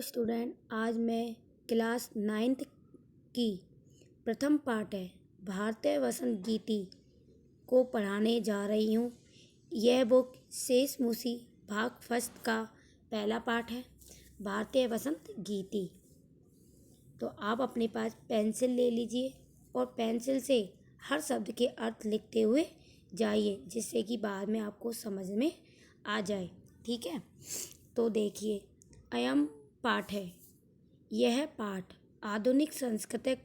Student, आज मैं class 9th की प्रथम पाठ है भारतीय वसंत गीति को पढ़ाने जा रही हूँ। यह बुक शेष मुसी भाग फर्स्ट का पहला पाठ है, भारतीय वसंत गीति। तो आप अपने पास पेंसिल ले लीजिए और पेंसिल से हर शब्द के अर्थ लिखते हुए जाइए, जिससे कि बाद में आपको समझ में आ जाए। ठीक है, तो देखिए, अयम पाठ है। यह पाठ आधुनिक संस्कृति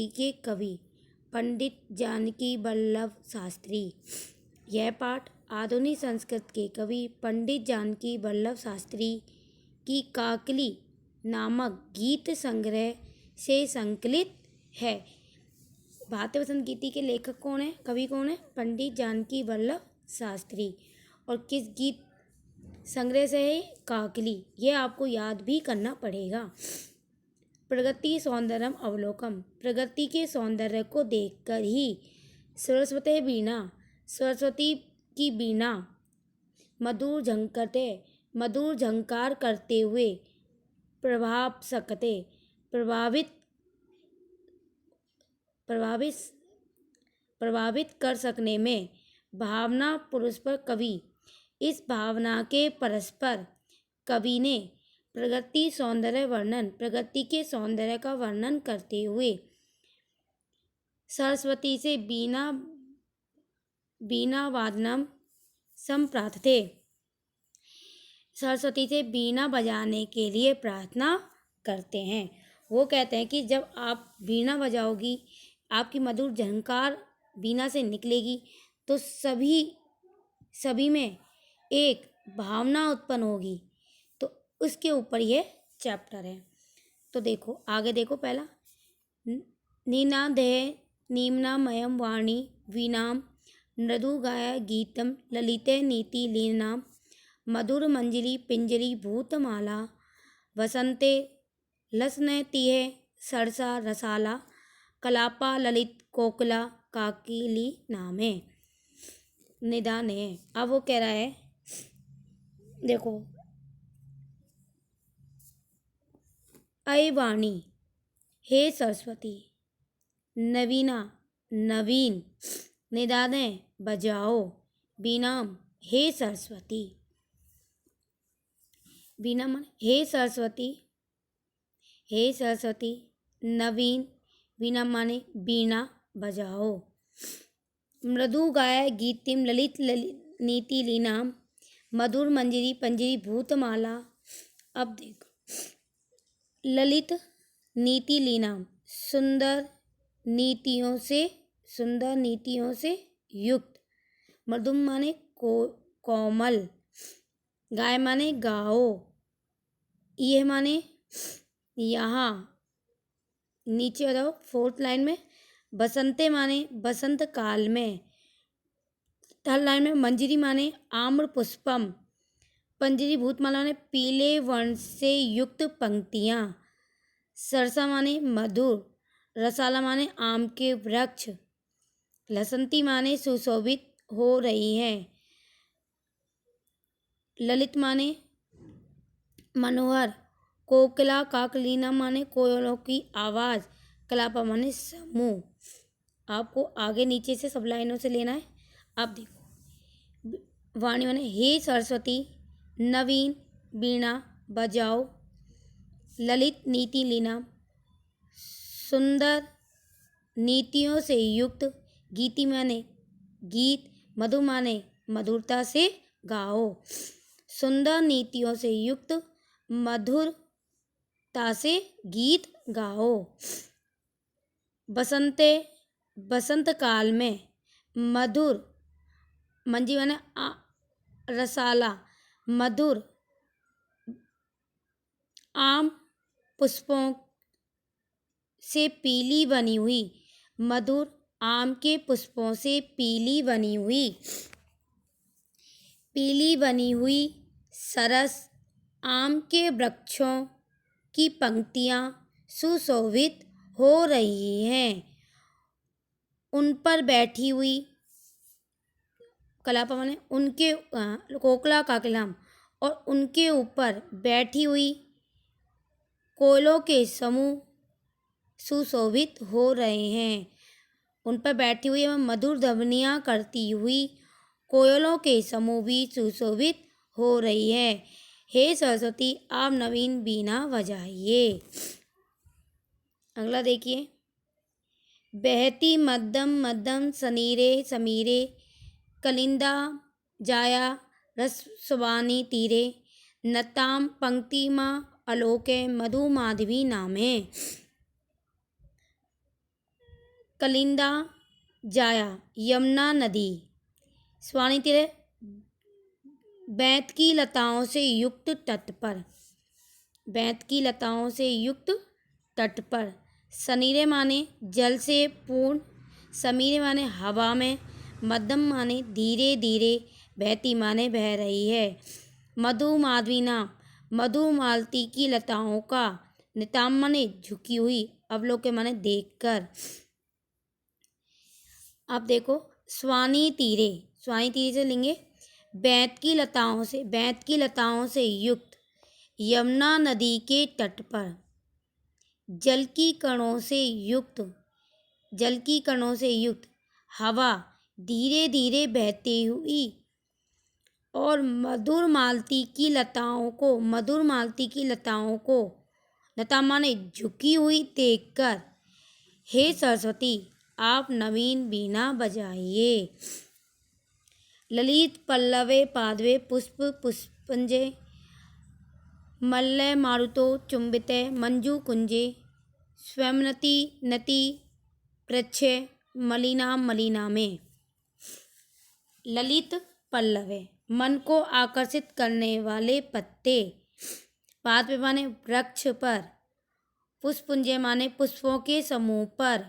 के कवि पंडित जानकी वल्लभ शास्त्री। यह पाठ आधुनिक संस्कृत के कवि पंडित जानकी वल्लभ शास्त्री की काकली नामक गीत संग्रह से संकलित है। भारतीय वसंत गीति के लेखक कौन है, कवि कौन है? पंडित जानकी वल्लभ शास्त्री। और किस गीत संग्रह से है? काकली। ये आपको याद भी करना पड़ेगा। प्रगति सौंदर्यम अवलोकम। प्रगति के सौंदर्य को देखकर ही सरस्वती की बीना मधुर झंकार करते हुए प्रभावित कर सकने में भावना पुरुष पर कवि। इस भावना के परस्पर कवि ने प्रगति के सौंदर्य का वर्णन करते हुए सरस्वती से बीना वादनम संप्रार्थते। सरस्वती से बीना बजाने के लिए प्रार्थना करते हैं। वो कहते हैं कि जब आप बीना बजाओगी, आपकी मधुर झंकार बीना से निकलेगी, तो सभी में एक भावना उत्पन्न होगी। तो उसके ऊपर ये चैप्टर है। तो देखो, आगे देखो। पहला, निनादे निम्नामयम वाणी वीणाम मृदु गाय गीतम ललिते नीति लीनाम मधुर मंजरी पिंजरी भूतमाला वसंते लसनतिहे सरसा रसाला कलापा ललित कोकिला काकिली नामे। निदान है। अब वो कह रहा है, देखो, अय वाणी, हे सरस्वती, नवीन निदाने बजाओ, बीनाम, हे सरस्वती। बीना मन हे सरस्वती, नवीन बीना माने बीना बजाओ। मृदु गाय गीतिम ललित नीति लीनाम मधुर मंजरी पंजरी भूतमाला। अब देखो, ललित नीति लीनाम, सुंदर नीतियों से युक्त। मृदु माने कोमल। गाय माने गाओ। यह माने यहाँ नीचे आ जाओ, 4th लाइन में। बसंते माने बसंत काल में। 3rd लाइन में मंजरी माने आम्र पुष्पम। पंजरी भूतमाला ने पीले वर्ण से युक्त पंक्तियां। सरसा माने मधुर। रसाला माने आम के वृक्ष। लसंती माने सुशोभित हो रही है। ललित माने मनोहर। कोकिला काकलीना माने कोयलों की आवाज। कलापा माने समूह। आपको आगे नीचे से सब लाइनों से लेना है। अब देखो, वाणी माने हे सरस्वती, नवीन बीणा बजाओ, ललित नीति लीना, सुंदर नीतियों से युक्त। गीति माने गीत। मधु माने मधुरता से गाओ। सुंदर नीतियों से युक्त मधुरता से गीत गाओ। बसंत काल में मधुर मंजी माने रसाला मधुर आम पुष्पों से पीली बनी हुई। मधुर आम के पुष्पों से पीली बनी हुई सरस आम के वृक्षों की पंक्तियां सुशोभित हो रही हैं। उन पर बैठी हुई कलापा माने उनके कोकिला काकलाम और उनके ऊपर बैठी हुई कोयलों के समूह सुशोभित हो रहे हैं। उन पर बैठी हुई एवं मधुर ध्वनियाँ करती हुई कोयलों के समूह भी सुशोभित हो रही है। हे सरस्वती, आप नवीन बीना बजाइए। अगला देखिए, बहती मध्यम मध्यम सनीरे समीरे कलिंदा जाया रसवानी तीरे नताम पंक्तिमा आलोके मधु माधवी नामे। कलिंदा जाया यमुना नदी स्वानी तीरे बैंत की लताओं से युक्त तट पर, बैंत की लताओं से युक्त तट पर। सनीरे माने जल से पूर्ण, समीरे माने हवा में, मध्यम माने धीरे धीरे, बहती माने बह रही है। मधु माधवीना मधु मालती की लताओं का, निताम माने झुकी हुई, अवलोके माने देखकर। अब देखो, स्वानी तीरे, स्वानी तीरे से लेंगे बैंत की लताओं से युक्त यमुना नदी के तट पर, जल की कणों से युक्त हवा धीरे धीरे बहती हुई और मधुर मालती की लताओं को लता माने झुकी हुई देखकर, हे सरस्वती, आप नवीन बीना बजाइए। ललित पल्लवे पादवे पुष्प पुष्पंजे मल्लय मारुतो चुंबिते मंजू कुंजे स्वयंनति नति प्रच्छे मलिना में। ललित पल्लवे मन को आकर्षित करने वाले पत्ते, पादवे माने वृक्ष पर, पुष्पपुंजे माने पुष्पों के समूह पर,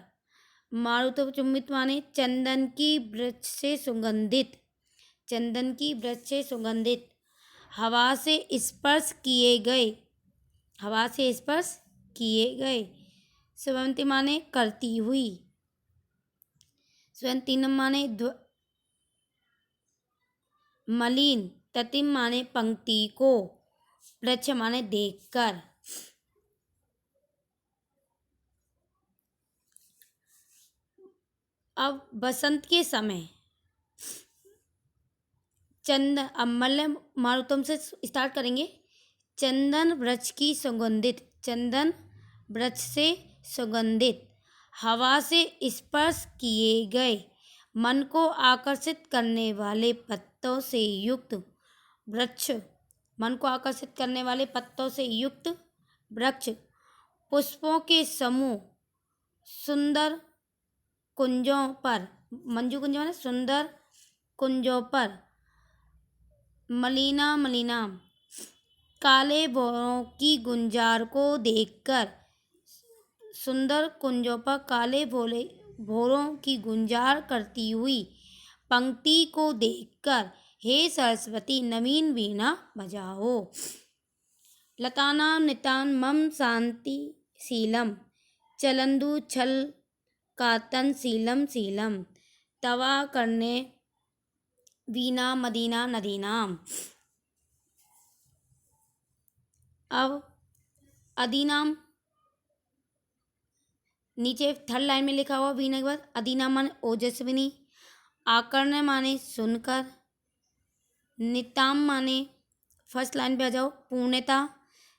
मारुतो चुंबित माने चंदन की वृक्ष से सुगंधित, हवा से स्पर्श किए गए, स्वयंति माने करती हुई, स्वयंतीनम माने मलिन, ततिम माने पंक्ति को, वृक्ष माने देखकर। अब बसंत के समय अब मल्ल मारुतम से स्टार्ट करेंगे। चंदन वृक्ष से सुगंधित, हवा से स्पर्श किए गए, मन को आकर्षित करने वाले पत्तों से युक्त वृक्ष, पुष्पों के समूह, सुंदर कुंजों पर, मंजू कुंज माने सुंदर कुंजों पर, मलिना काले भौरों की गुंजार को देखकर, सुंदर कुंजों पर काले भौरों की गुंजार करती हुई पंक्ति को देखकर, हे सरस्वती, नवीन बीना बजाओ। लतानां नितान मम शांति शीलम चलंदु छल कातन शीलम तवा करने वीणा मदीना नदीनाम। अब अदीनाम नीचे थर्ड लाइन में लिखा हुआ वीणा के बाद अदीनाम माने ओजस्विनी, आकर्ण माने सुनकर, निताम माने फर्स्ट लाइन पे आ जाओ पूर्णता,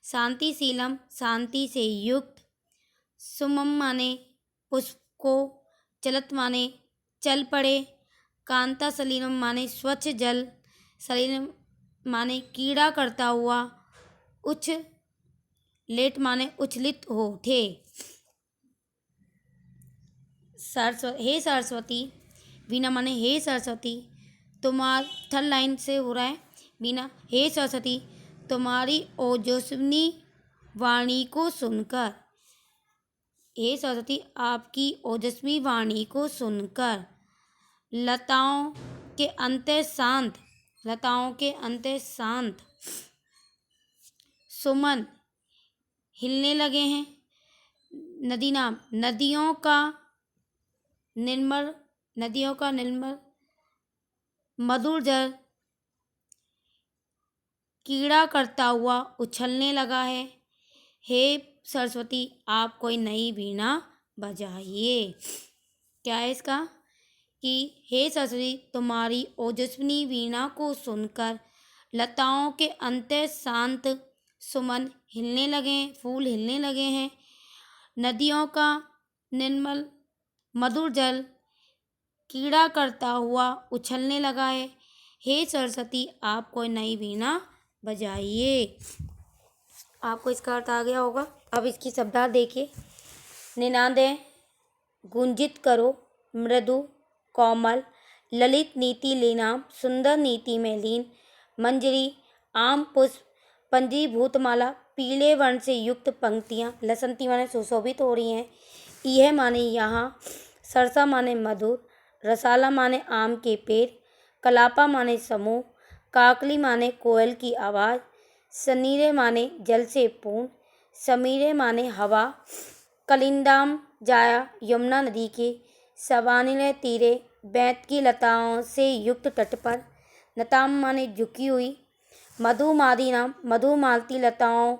शांतिशीलम शांति से युक्त, सुमम माने पुष्प को, चलत माने चल पड़े, कांता सलीलम माने स्वच्छ जल, सलीलम माने कीड़ा करता हुआ, उच्च लेट माने उछलित हो थे। हे सरस्वती, वीणा माने हे सरस्वती, तुम्हार थर्ड लाइन से हो रहा है वीणा। हे सरस्वती, तुम्हारी ओजस्विनी वाणी को सुनकर, हे सरस्वती, आपकी ओजस्वी वाणी को सुनकर, लताओं के अंत शांत सुमन हिलने लगे हैं। नदियों का निर्मल मधुर जल कीड़ा करता हुआ उछलने लगा है। हे सरस्वती, आप कोई नई वीणा बजाइए। क्या है इसका कि हे सरस्वती, तुम्हारी ओजस्विनी वीणा को सुनकर लताओं के अंतः शांत सुमन हिलने लगे हैं, फूल हिलने लगे हैं। नदियों का निर्मल मधुर जल कीड़ा करता हुआ उछलने लगा है। हे सरस्वती, आप कोई नई वीणा बजाइए। आपको इसका अर्थ आ गया होगा। अब इसकी शब्दार्थ देखिए। निनादे गुंजित करो, मृदु कोमल ललित नीति लीनाम, सुंदर नीति में लीन। मंजरी आम पुष्प पंजीभूतमाला, पीले वर्ण से युक्त पंक्तियां लसंती माने सुशोभित हो रही हैं। यह माने यहाँ, सरसा माने मधुर, रसाला माने आम के पेड़, कलापा माने समूह, काकली माने कोयल की आवाज़, सनीरे माने जल से पूर्ण, समीरे माने हवा, कलिंदाम जाया यमुना नदी के सवानिले तीरे, बैंत की लताओं से युक्त तट पर, नताम माने झुकी हुई, मधुमादी नाम मधुमालती लताओं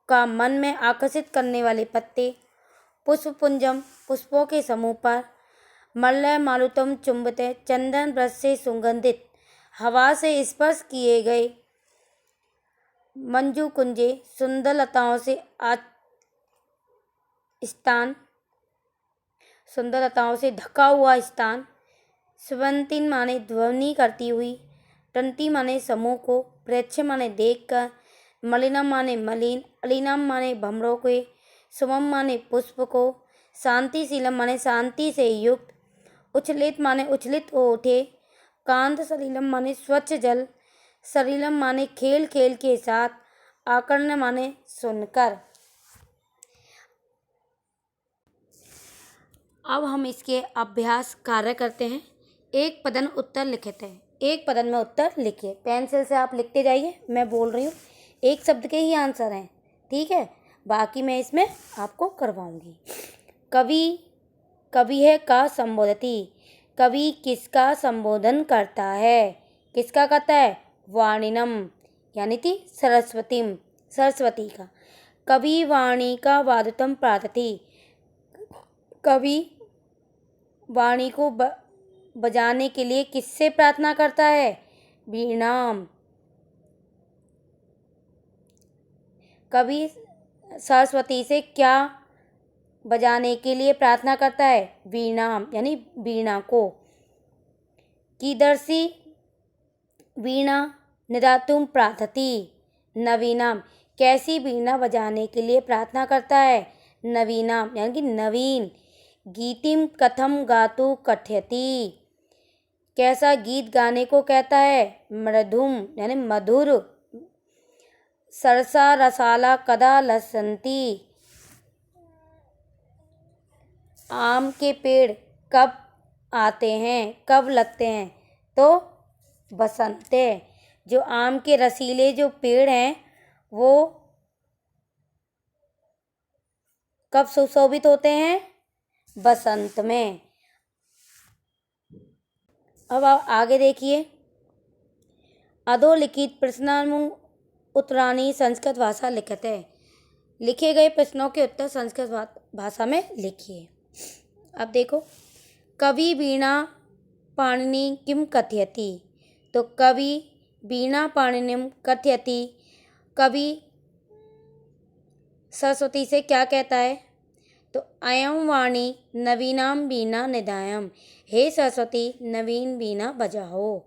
का मन में आकर्षित करने वाले पत्ते, पुष्पपुंजम पुष्पों के समूह पर, मल्लय मारुतम चुंबते चंदन ब्रश से सुगंधित, हवा से स्पर्श किए गए मंजू कुंजे, सुंदर लताओं से स्थान, सुंदर लताओं से ढका हुआ स्थान। स्वंतिन माने ध्वनि करती हुई, टंती माने समूह को, प्रेक्ष माने देखकर, मलिनम माने मलिन, अलीनम माने भमरों के, सुमम माने पुष्प को, शांतिशीलम माने शांति से युक्त, उछलित माने उछलित हो उठे, कांत सलीलम माने स्वच्छ जल, सलीलम माने खेल खेल के साथ, आकर्ण माने सुनकर। अब हम इसके अभ्यास कार्य करते हैं। एक पदन उत्तर लिखित है। एक पदन में उत्तर लिखिए। पेंसिल से आप लिखते जाइए, मैं बोल रही हूँ। एक शब्द के ही आंसर हैं, ठीक है। बाकी मैं इसमें आपको करवाऊंगी। कवि कवि है का संबोधती। कवि किसका संबोधन करता है? किसका करता है? वाणिनम यानी कि सरस्वतीम, सरस्वती का। कवि वाणी का वादुतम प्रार्थती। कवि वाणी को बजाने के लिए किससे प्रार्थना करता है? वीणाम। कवि सरस्वती से क्या बजाने के लिए प्रार्थना करता है? वीणाम यानी वीणा को। कीदर्शी वीणा निदातुम प्रार्थती। नवीनाम, कैसी वीणा बजाने के लिए प्रार्थना करता है? नवीनाम यानी कि नवीन। गीतिम कथम गातु कथयति। कैसा गीत गाने को कहता है? मृदुम यानी मधुर। सरसा रसाला कदा लसंती। आम के पेड़ कब आते हैं, कब लगते हैं? तो बसंते। जो आम के रसीले जो पेड़ हैं वो कब सुशोभित होते हैं? बसंत में। अब आप आगे देखिए। अधोलिखित प्रश्नानुसार उत्तराणी संस्कृत भाषा लिखित है। लिखे गए प्रश्नों के उत्तर संस्कृत भाषा में लिखिए। अब देखो, कवि वीणा पाणिनि किम कथयति। तो कवि वीणा पाणिनिम कथयति, कवि सरस्वती से क्या कहता है? तो अयं वाणी नवीनाम वीणा निधायम। हे सरस्वती, नवीन वीणा बजाओ।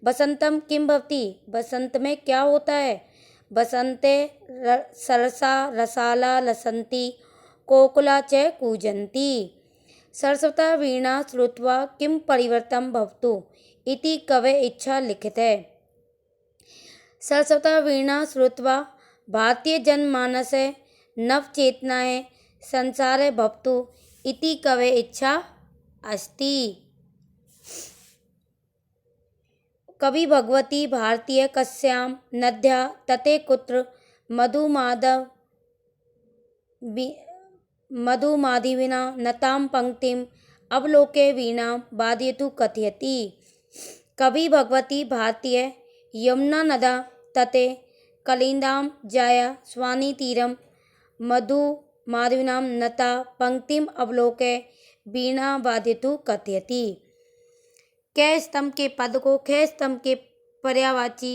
बसंतम किम भवति। बसंत में क्या होता है? बसंते सरसा रसाला लसंती, कोकुला च कूजन्ति। सरस्वता वीणा श्रुत्वा किम परिवर्तन भवतु इति कवे इच्छा लिखित है। सरस्वता वीणा श्रुत्वा भारतीय जनमानस नव चेतनाएं संसारे भवतु इति कवे इच्छा अस्ति। कवि भगवती भारतीय कस्याम नद्या तते कुत्र मधुमादिविना नताम पंक्तिम अवलोके वीणा वादयतु कथयति। कवि भगवती भारतीय यमुना नदा तटे कलिंदाम जाया स्वानी तीरम मधु माधविनाम नता पंक्तिम अवलोके वीणा वादितु कथयति। कै स्तंभ के पद को खे स्तंभ के पर्यायवाची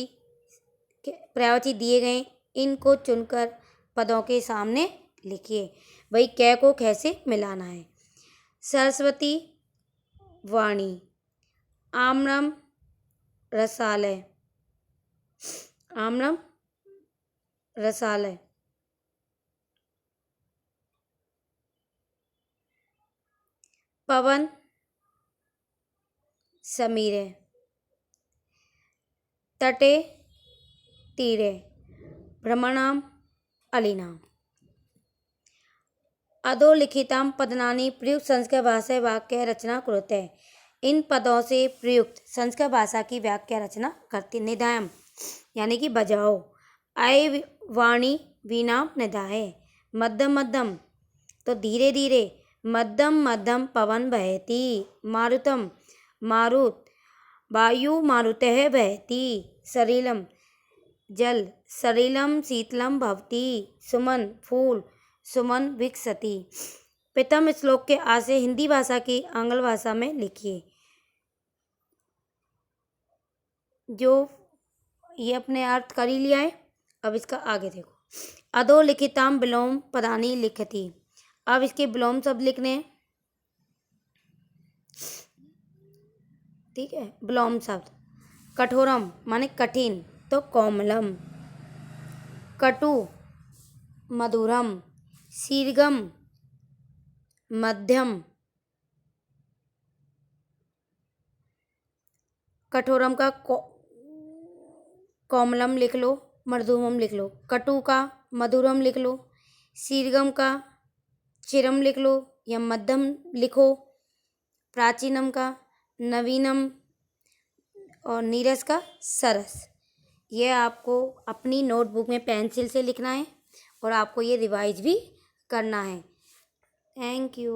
दिए गए, इनको चुनकर पदों के सामने लिखिए। वही कै को खे से मिलाना है। सरस्वती वाणी, आम्रम रसालय, आम्रम रसालय, पवन समीरे, तटे तीरे, भ्रमणाम अलीनाम। अधोलिखिताम पदनानि प्रयुक्त संस्कृत भाषा वाक्य रचना कुरुते। इन पदों से प्रयुक्त संस्कृत भाषा की वाक्य रचना करती। निधायम यानी कि बजाओ। आय वाणी वीणा निधाए। मध्यम मध्यम तो धीरे धीरे। मध्यम मध्यम पवन बहती। मारुतम मारुत वायु मारुतः बहती। सलिलम जल सलिलम शीतलम भवती। सुमन फूल सुमन विकसती। प्रथम श्लोक के आशय हिंदी भाषा की आंग्ल भाषा में लिखिए। जो ये अपने अर्थ कर ही लिया है, अब इसका आगे देखो। अधोलिखिताम विलोम पदानि लिखती। अब इसके विलोम शब्द लिखने हैं, ठीक है। विलोम शब्द कठोरम माने कठिन, तो कोमलम। कटु मधुरम। शीर्घम मध्यम। कठोरम का कोमलम लिख लो, मधुरम लिख लो। कटु का मधुरम लिख लो। शीर्घम का चिरम लिख लो या मध्यम लिखो। प्राचीनम का नवीनम और नीरस का सरस। ये आपको अपनी नोटबुक में पेंसिल से लिखना है और आपको ये रिवाइज भी करना है। Thank you.